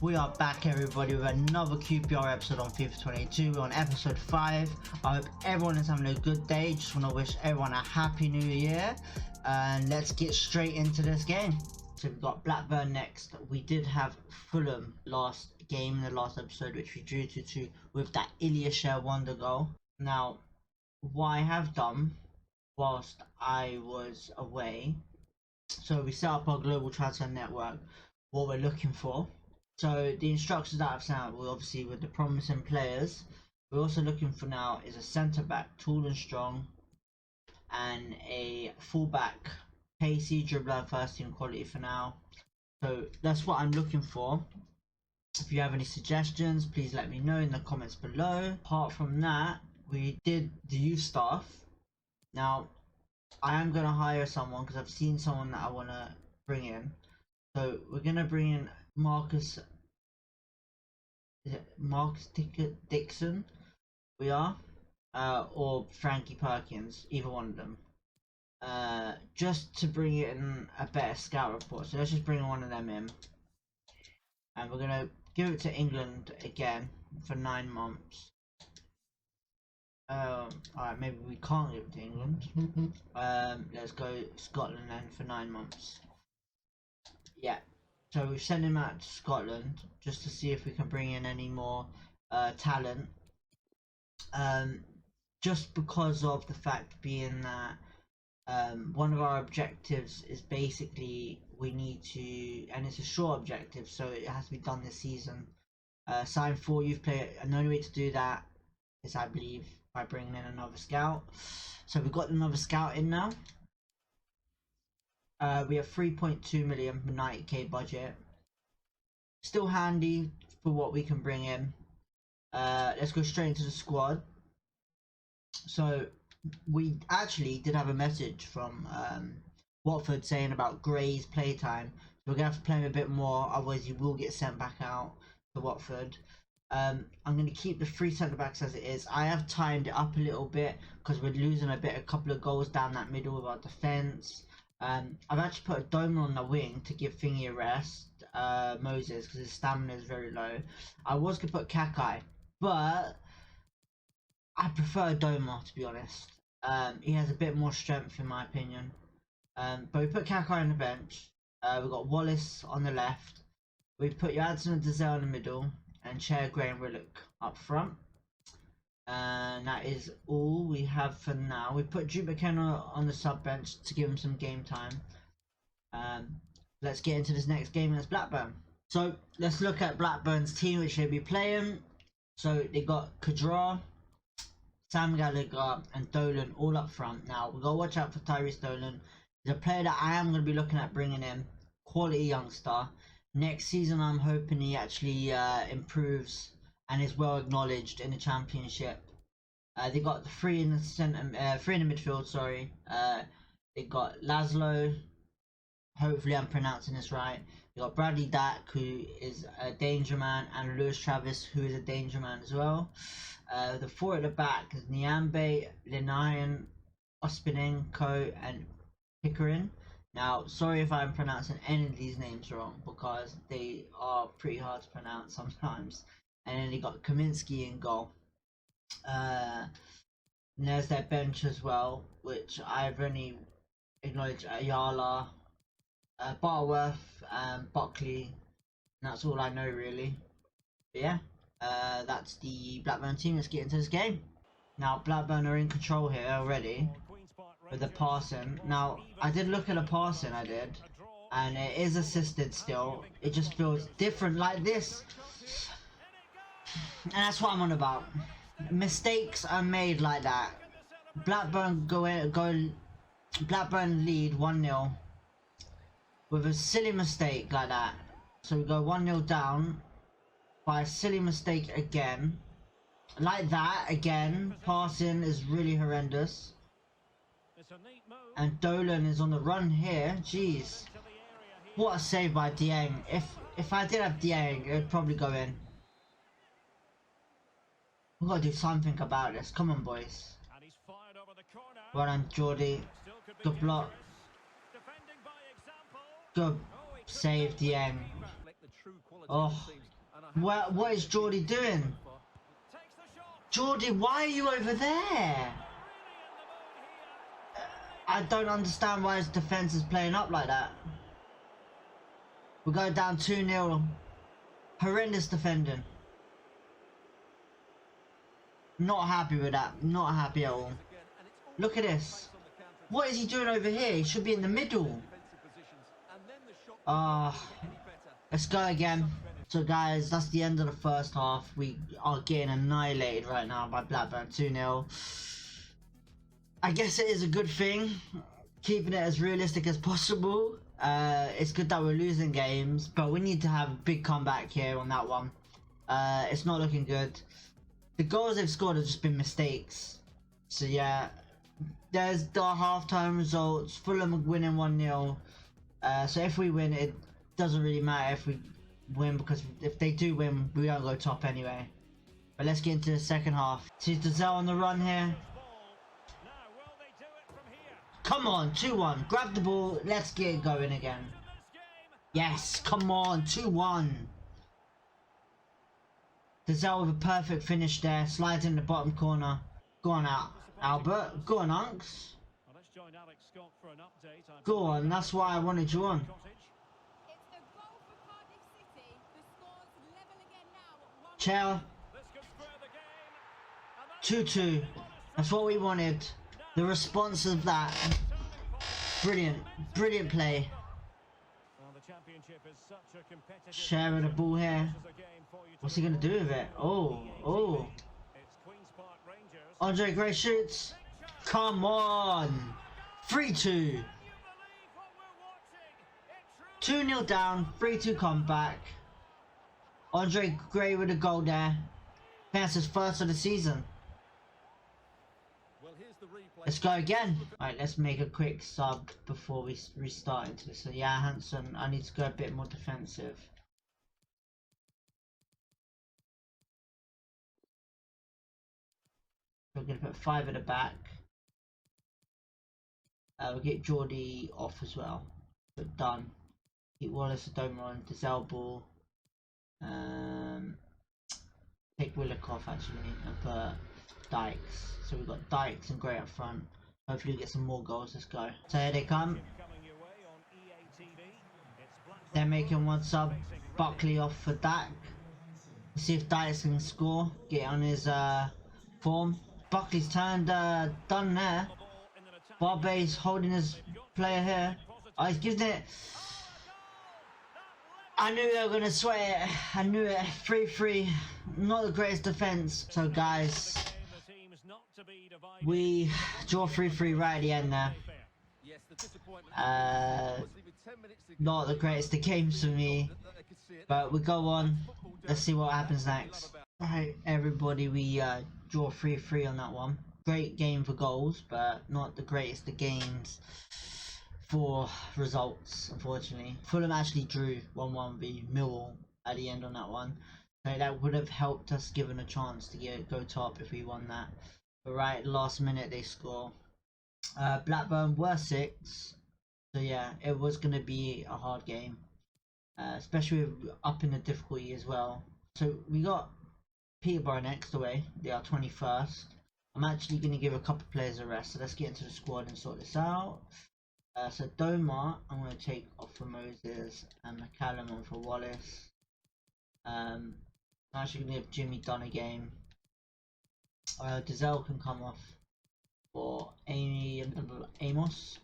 We are back, everybody, with another QPR episode on FIFA 22. We're on episode 5. I hope everyone is having a good day. Just want to wish everyone a happy new year. And let's get straight into this game. So we've got Blackburn next. We did have Fulham last game in the last episode, which we drew 2-2 with that Ilyashev wonder goal. Now, what I have done whilst I was away, so we set up our global transfer network, what we're looking for. So the instructions that I've sent out were obviously with the promising players. We're also looking for now is a centre back, tall and strong, and a full back, pacey, dribbler, first team quality for now. So that's what I'm looking for. If you have any suggestions, please let me know in the comments below. Apart from that, we did the youth staff. Now I am going to hire someone because I've seen someone that I want to bring in. So we're going to bring in Marcus Dixon, we are, or Frankie Perkins, either one of them, just to bring in a better scout report. So let's just bring one of them in, and we're gonna give it to England again for 9 months. Alright, maybe we can't give it to England. Let's go Scotland then for 9 months. Yeah. So we've sent him out to Scotland just to see if we can bring in any more talent. Just because of the fact being that one of our objectives is basically we need to, and it's a short objective, so it has to be done this season. Sign 4 youth players, and the only way to do that is, I believe, by bringing in another scout. So we've got another scout in now. We have 3.2 million 90k budget. Still handy for what we can bring in. Let's go straight into the squad. So we actually did have a message from Watford saying about Gray's playtime. So we're gonna have to play him a bit more, otherwise he will get sent back out to Watford. I'm going to keep the 3 centre backs as it is. I have timed it up a little bit because we're losing a couple of goals down that middle with our defence. I've actually put a Doma on the wing to give Thingy a rest, Moses, because his stamina is very low. I was going to put Kakai, but I prefer Doma, to be honest. He has a bit more strength in my opinion. But we put Kakai on the bench. We've got Wallace on the left. We've put Janssen and Dazelle in the middle, and Chair, Gray and Willock up front. And that is all we have for now. We put Duke McKenna on the sub bench to give him some game time. Let's get into this next game against Blackburn. So let's look at Blackburn's team, which they'll be playing. So they got Kadra, Sam Gallagher and Dolan all up front. Now we've got to watch out for Tyrese Dolan. He's a player that I am going to be looking at bringing in. Quality youngster. Next season I'm hoping he actually improves and is well acknowledged in the championship. They got the 3 in the centre, 3 in the midfield. Sorry. They got Laszlo. Hopefully I'm pronouncing this right. They got Bradley Dack, who is a danger man, and Lewis Travis, who is a danger man as well. The 4 at the back is Nyambe, Linayan, Ospinenko, and Pickering. Now, sorry if I'm pronouncing any of these names wrong because they are pretty hard to pronounce sometimes. And then they got Kaminsky in goal. And there's their bench as well, which I've only acknowledged Ayala, Butterworth, Buckley, and that's all I know really. But yeah, that's the Blackburn team. Let's get into this game. Now Blackburn are in control here already with the passing. Now I did look at the passing, I did, and it is assisted still. It just feels different like this. And that's what I'm on about. Mistakes are made like that. Blackburn Blackburn lead 1-0 with a silly mistake like that. So we go 1-0 down by a silly mistake again. Like that again. Passing is really horrendous. And Dolan is on the run here. Jeez. What a save by Dieng. If I did have Dieng, it would probably go in. We've got to do something about this. Come on, boys. Well done, Geordie. Good block. Good save, Dieng. Oh, What is Geordie doing? Geordie, why are you over there? I don't understand why his defence is playing up like that. We go down 2-0. Horrendous defending. Not happy with that. Not happy at all. Look at this. What is he doing over here? He should be in the middle. Let's go again. So guys, that's the end of the first half. We are getting annihilated right now by Blackburn 2-0. I guess it is a good thing, keeping it as realistic as possible. It's good that we're losing games, but we need to have a big comeback here on that one. It's not looking good. The goals they've scored have just been mistakes. So yeah, there's the halftime results. Fulham winning 1-0. So if we win, it doesn't really matter if we win, because if they do win, we don't go top anyway. But let's get into the second half. See Dazelle on the run here. Come on, 2-1. Grab the ball. Let's get it going again. Yes, come on, 2-1. Dazelle with a perfect finish there. Slides in the bottom corner. Go on out, Albert. Go on, Unks. Go on, that's why I wanted you on. Chell. 2-2. That's what we wanted. The response of that. Brilliant. Brilliant play. Sharing the ball here. What's he going to do with it? Oh. Andre Gray shoots. Come on. 3-2. 2-0 down. 3-2 comeback. Andre Gray with a goal there. That's his first of the season. Let's go again. Alright, let's make a quick sub before we restart into this. So yeah, Hanson, I need to go a bit more defensive. We're going to put 5 at the back. We'll get Geordie off as well. But done. Keep Wallace, Adoma on, Dazelle ball. Take Willock off actually and put Dykes. So we've got Dykes and Gray up front. Hopefully we get some more goals. Let's go. So here they come. They're making one sub. Buckley off for Dak. Let's see if Dykes can score. Get on his form. Buckley's turned done there. Barbay's holding his player here. Oh, he's giving it. I knew they were going to sweat it. I knew it. 3-3. Not the greatest defence. So guys, we draw 3-3 right at the end there. Not the greatest of games for me. But we go on. Let's see what happens next. Alright everybody, we draw 3-3 on that one. Great game for goals, but not the greatest of games for results, unfortunately. Fulham actually drew 1-1 v Millwall at the end on that one. So that would have helped us given a chance to go top if we won that. But right, last minute they score. Blackburn were 6. So yeah, it was going to be a hard game. Especially up in the difficulty as well. So we got Peterborough next away. They are 21st. I'm actually going to give a couple players a rest. So let's get into the squad and sort this out. So Domar, I'm going to take off for Moses and McCallum on for Wallace. I'm actually going to give Jimmy Dunn a game. Dazelle can come off for Amos.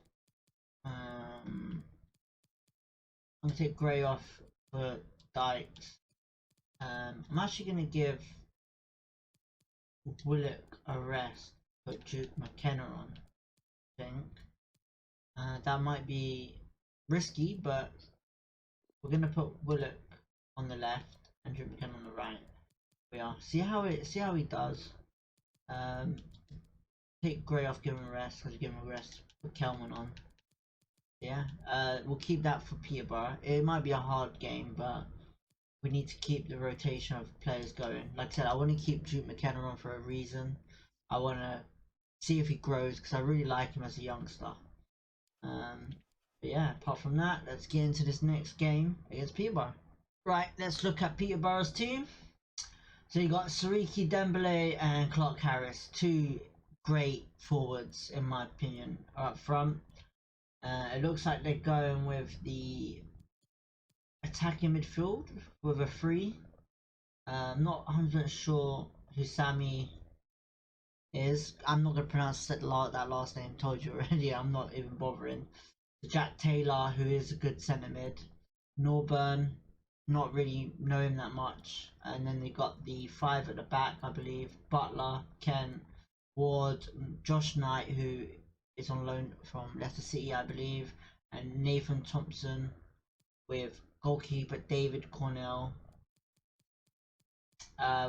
I'm going to take Gray off for Dykes. I'm actually going to give Willock a rest, put Duke McKenna on, I think. That might be risky, but we're going to put Willock on the left and Duke McKenna on the right. We are. See how he does. Take Gray off, give him a rest, because give him a rest, put Kelman on. Yeah, we'll keep that for Peterborough. It might be a hard game, but we need to keep the rotation of players going. Like I said, I want to keep Duke McKenna on for a reason. I want to see if he grows, because I really like him as a youngster. But yeah, apart from that, let's get into this next game against Peterborough. Right, let's look at Peterborough's team. So you got Sariki Dembele and Clark Harris, two great forwards in my opinion up front. It looks like they're going with the attacking midfield with a three. I'm not 100% sure who Sammy is. I'm not going to pronounce that last name, told you already, I'm not even bothering. Jack Taylor, who is a good centre mid. Norburn, not really know him that much. And then they got the five at the back, I believe. Butler, Kent, Ward, Josh Knight, who is on loan from Leicester City, I believe. And Nathan Thompson with goalkeeper David Cornell.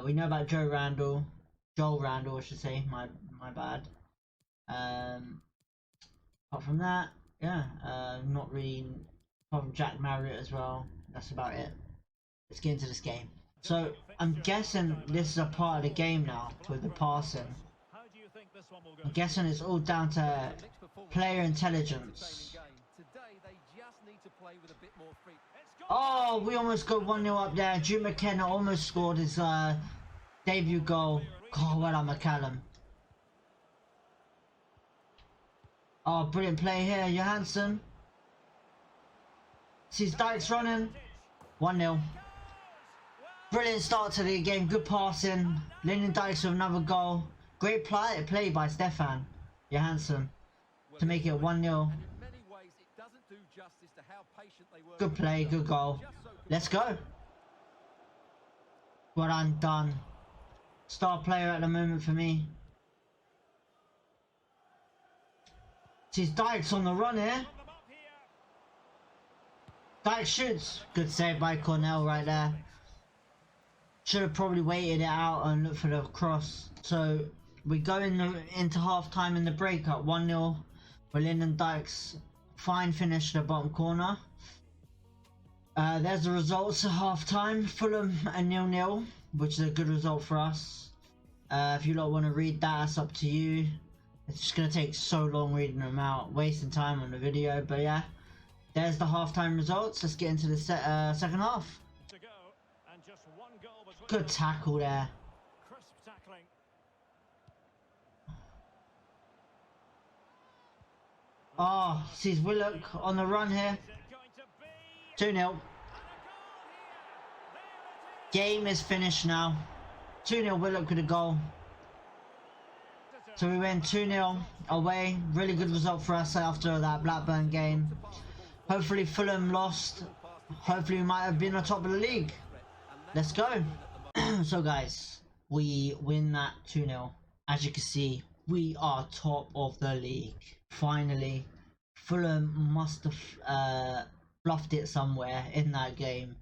We know about Joel Randall, I should say, my bad. Apart from that, yeah, not really. Apart from Jack Marriott as well, that's about it. Let's get into this game. So I'm guessing this is a part of the game now with the passing. I'm guessing it's all down to player intelligence. Oh, we almost got 1-0 up there. Drew McKenna almost scored his debut goal. Oh, well done, McCallum. Oh, brilliant play here, Johansson. Sees Dykes running. 1-0. Brilliant start to the game. Good passing. Lyndon Dykes with another goal. Great play by Stefan Johansson to make it 1-0. Good play, good goal. Let's go. What I'm done. Star player at the moment for me. Sees Dykes on the run here. Dykes shoots. Good save by Cornell right there. Should have probably waited it out and looked for the cross. So we go into half time in the break at 1-0 with Lyndon Dykes. Fine finish to the bottom corner. There's the results at half time. Fulham a 0-0, which is a good result for us. If you lot want to read that, it's up to you. It's just going to take so long reading them out, wasting time on the video. But yeah, there's the half-time results. Let's get into the second half. Good tackle there. Oh, sees Willock on the run here. 2-0. Game is finished now. 2-0 Willock with a goal. So we went 2-0 away. Really good result for us after that Blackburn game. Hopefully Fulham lost. Hopefully we might have been on top of the league. Let's go. So guys, we win that 2-0. As you can see, we are top of the league. Finally, Fulham must have bluffed it somewhere in that game.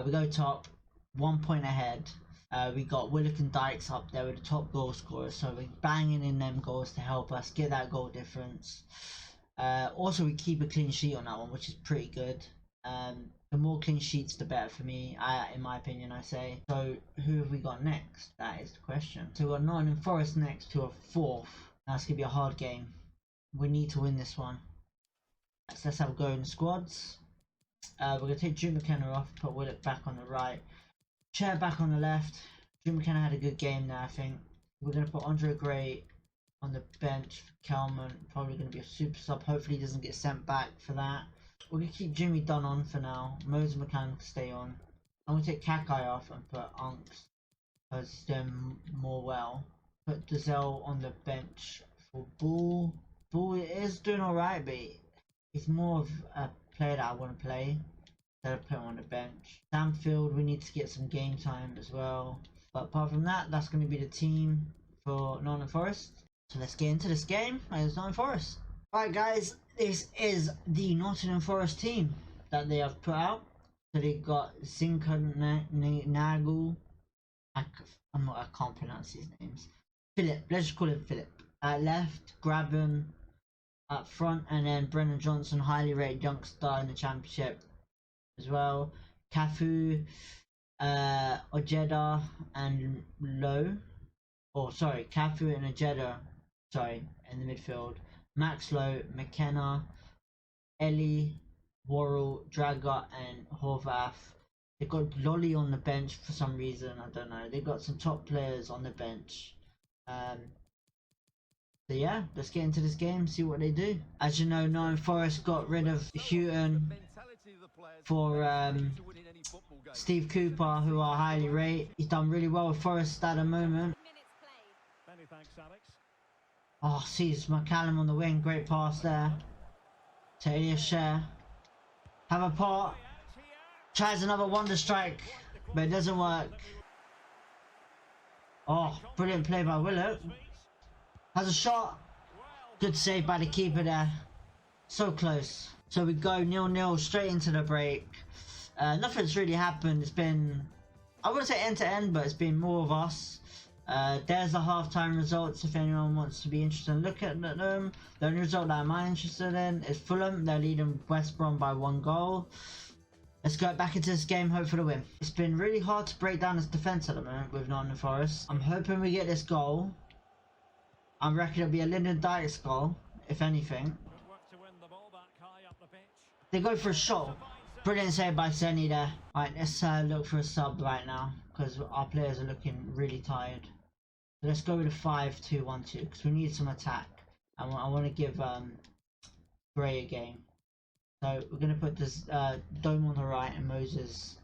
We go top, 1 point ahead. We got Willock and Dykes up there with the top goal scorers, so we're banging in them goals to help us get that goal difference. Also, we keep a clean sheet on that one, which is pretty good. The more clean sheets, the better for me, in my opinion, I say. So, who have we got next? That is the question. So, we've got Nottingham Forest next to a fourth. That's going to be a hard game. We need to win this one. So let's have a go in the squads. We're going to take Drew McKenna off, put Willock back on the right. Chair back on the left. Drew McKenna had a good game there, I think. We're going to put Andre Gray on the bench for Kelman. Probably going to be a super sub. Hopefully he doesn't get sent back for that. We're going to keep Jimmy Dunn on for now. Moses McCann can stay on. I'm going to take Kakai off and put Unks, because he's doing more well. Put Dazelle on the bench for Bull. Bull is doing alright, but he's more of a player that I want to play instead of putting him on the bench. Samfield, we need to get some game time as well. But apart from that, that's going to be the team for Nottingham Forest. So let's get into this game. It's Nottingham Forest. Alright guys, this is the Nottingham Forest team that they have put out. So they got Zinka Nagel. I can't pronounce his names. Philip, let's just call him Philip. At left, Graben up front, and then Brennan Johnson, highly rated youngster in the championship as well. Cafu, Ojeda and Lowe. Oh, sorry, Cafu and Ojeda, sorry, in the midfield. Max Lowe, McKenna, Ellie, Worrell, Dragot and Horvath. They got Lolly on the bench for some reason. I don't know. They got some top players on the bench. So yeah, let's get into this game, see what they do. As you know, Nottingham Forest got rid of Houghton for Steve Cooper, who I highly rate. He's done really well with Forest at the moment. Oh, sees McCallum on the wing, great pass there to Elias Scher. Have a pot, tries another wonder strike, but it doesn't work. Oh, brilliant play by Willock. Has a shot, good save by the keeper there, so close. So we go 0-0 straight into the break. Nothing's really happened. It's been, I wouldn't say end to end, but it's been more of us. There's the halftime results if anyone wants to be interested in looking at them. The only result that I'm interested in is Fulham. They're leading West Brom by 1 goal. Let's go back into this game, hope for the win. It's been really hard to break down this defence at the moment with Nottingham Forest. I'm hoping we get this goal. I reckon it'll be a Lyndon Dykes goal, if anything. They go for a shot. Brilliant save by Senny there. Alright, let's look for a sub right now, because our players are looking really tired. So let's go with a 5-2-1-2, because we need some attack. I want to give Gray a game. So we're going to put this Dome on the right and Moses.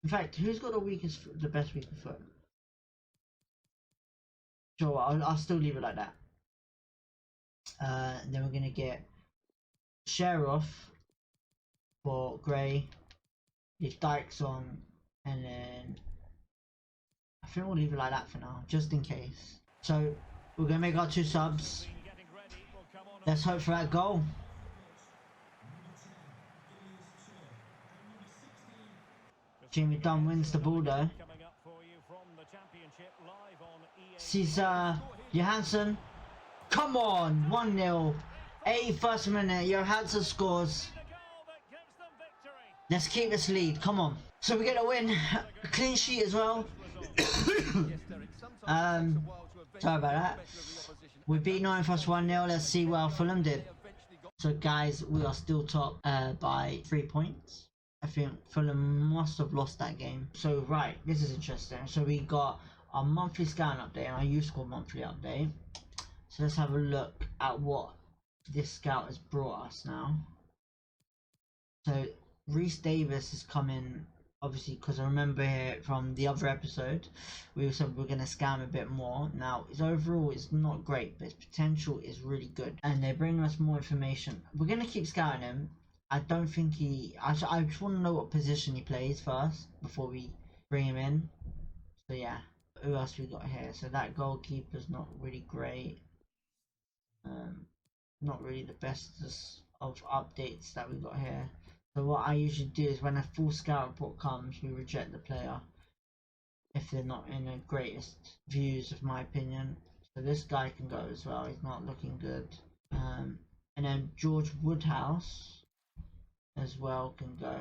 In fact, who's got the best weakest foot? Sure, I'll still leave it like that. Then we're going to get Sheriff for Gray, leave Dykes on, and then I think we'll leave it like that for now, just in case. So we're going to make our 2 subs. Let's hope for that goal. Jamie Dunn wins the ball though. Sees Johansson. Come on, 1-0. 81st minute, Johansson scores. Let's keep this lead, come on. So we get a win, a clean sheet as well. Sorry about that. We beat Nottingham Forest 1-0, let's see what Fulham did. So guys, we are still top by 3 points. I think Fulham must have lost that game. So right, this is interesting. So we got our monthly scan update and our youth score monthly update. So let's have a look at what this scout has brought us now. So Reece Davis is coming, obviously, because I remember here from the other episode we said we're going to scam a bit more. Now his overall is not great, but his potential is really good, and they're bringing us more information. We're going to keep scouting him. I don't think I just want to know what position he plays first before we bring him in. So yeah, who else we got here? So that goalkeeper's not really great. Not really the best of updates that we got here. So what I usually do is when a full scout report comes, we reject the player if they're not in the greatest views, of my opinion. So this guy can go as well, he's not looking good. And then George Woodhouse as well can go.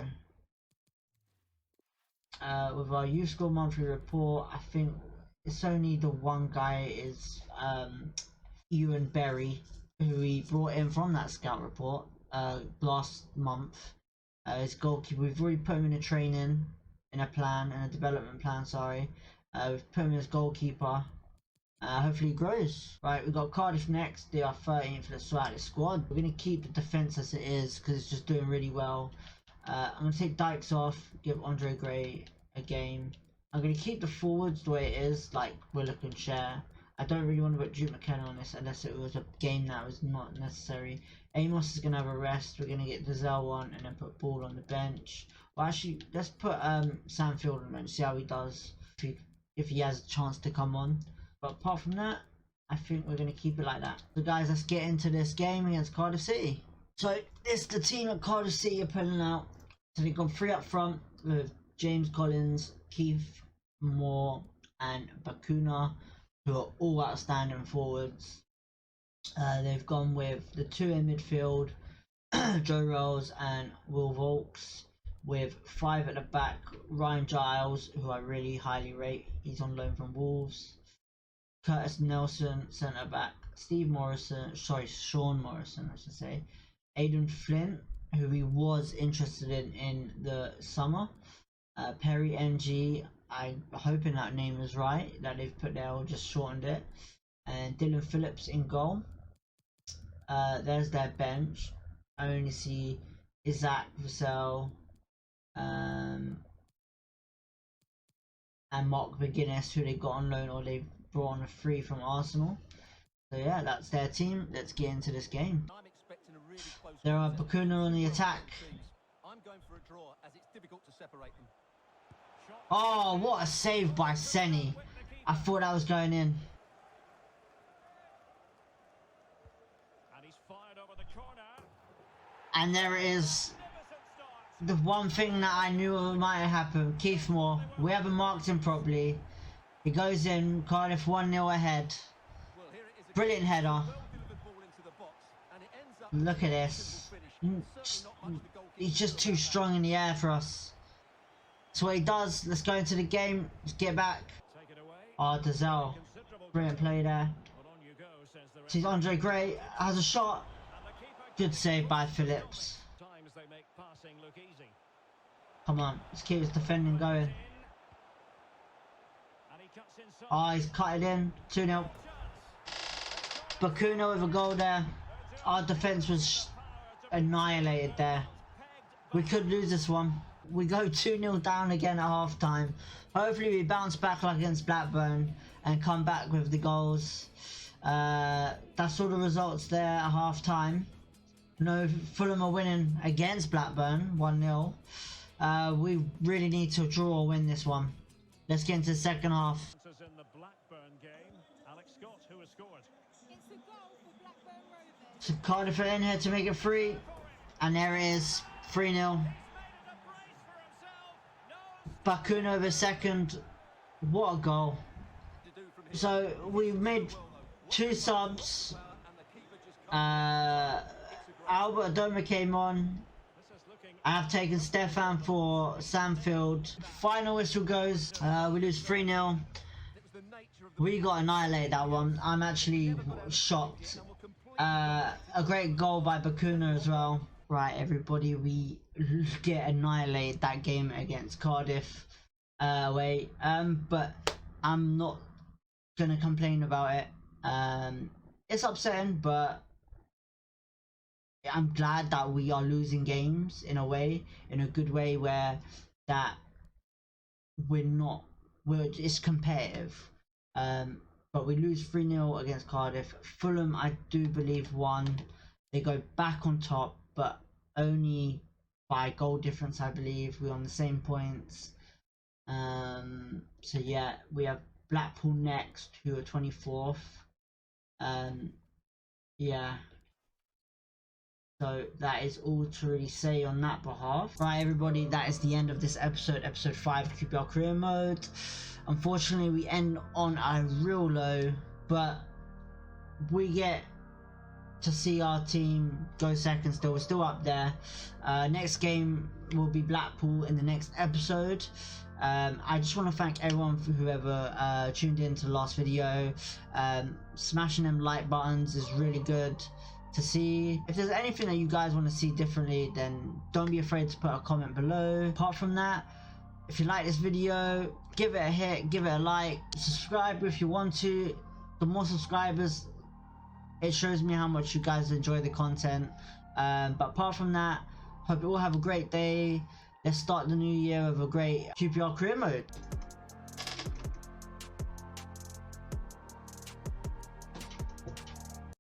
With our youth score monthly report, I think it's only the one guy is Ewan Berry, who we brought in from that scout report last month. His goalkeeper, we've already put him in a training, in a plan, in a development plan, sorry. We've put him as goalkeeper. Hopefully he grows. Right, we've got Cardiff next. They are 13th for the Swat squad. We're going to keep the defence as it is because it's just doing really well. I'm going to take Dykes off, give Andre Gray a game. I'm going to keep the forwards the way it is, like Willock and Cher. I don't really want to put Duke McKenna on this unless it was a game that was not necessary. Amos is going to have a rest. We're going to get Dazelle on and then put Ball on the bench. Well, actually, let's put Sam Field on the bench, see how he does, if he has a chance to come on. But apart from that, I think we're going to keep it like that. So guys, let's get into this game against Cardiff City. So this is the team at Cardiff City are pulling out. So they've got 3 up front with James Collins, Keith Moore and Bakuna, who are all outstanding forwards. They've gone with the 2 in midfield, Joe Rolls and Will Volks, with 5 at the back, Ryan Giles, who I really highly rate, he's on loan from Wolves, Curtis Nelson, centre back, Sean Morrison, I should say, Aidan Flint, who he was interested in the summer, Perry NG, I'm hoping that name is right, that they've put there or just shortened it. And Dylan Phillips in goal. There's their bench. I only see Isaac Vassell, and Mark McGuinness, who they got on loan or they brought on a free from Arsenal. So yeah, that's their team. Let's get into this game. There are Bakuna on the attack. Oh, what a save by Senny. I thought that was going in. And there it is. The one thing that I knew might happen. Keith Moore. We haven't marked him properly. He goes in. Cardiff 1-0 ahead. Brilliant header. Look at this. He's just too strong in the air for us. That's what he does. Let's go into the game. Let's get back. Oh, Dazelle. Brilliant play there. Sees Andre Gray. Has a shot. Good save by Phillips. Come on. Let's keep his defending going. Oh, he's cut it in. 2-0. Bakuna with a goal there. Our defence was annihilated there. We could lose this one. We go 2-0 down again at half time. Hopefully we bounce back like against Blackburn and come back with the goals. That's all the results there at half time. No, Fulham are winning against Blackburn 1-0. We really need to draw or win this one. Let's get into the second half. So Cardiff are in here to make it 3, and there it is, 3-0. Bakuna over second. What a goal. So we made 2 subs. Albert Adoma came on. I have taken Stefan for Samfield. Final whistle goes. We lose 3-0. We got annihilated that one. I'm actually shocked. A great goal by Bakuna as well. Right, everybody, we get annihilated that game against Cardiff away. But I'm not gonna complain about it. It's upsetting, but I'm glad that we are losing games in a way, in a good way, where that it's competitive. But we lose 3-0 against Cardiff. Fulham, I do believe, won. They go back on top, but only by goal difference, I believe. We're on the same points. So yeah, we have Blackpool next, who are 24th. Yeah. So that is all to really say on that behalf. Right, everybody, that is the end of this episode, episode 5 QPR career mode. Unfortunately, we end on a real low, but we get to see our team go second still. We're still up there. Next game will be Blackpool in the next episode. I just want to thank everyone for whoever tuned in to the last video. Smashing them like buttons is really good to see. If there's anything that you guys want to see differently, then don't be afraid to put a comment below. Apart from that, if you like this video, give it a hit, give it a like, subscribe if you want to. The more subscribers, it shows me how much you guys enjoy the content. But apart from that, hope you all have a great day. Let's start the new year with a great QPR career mode.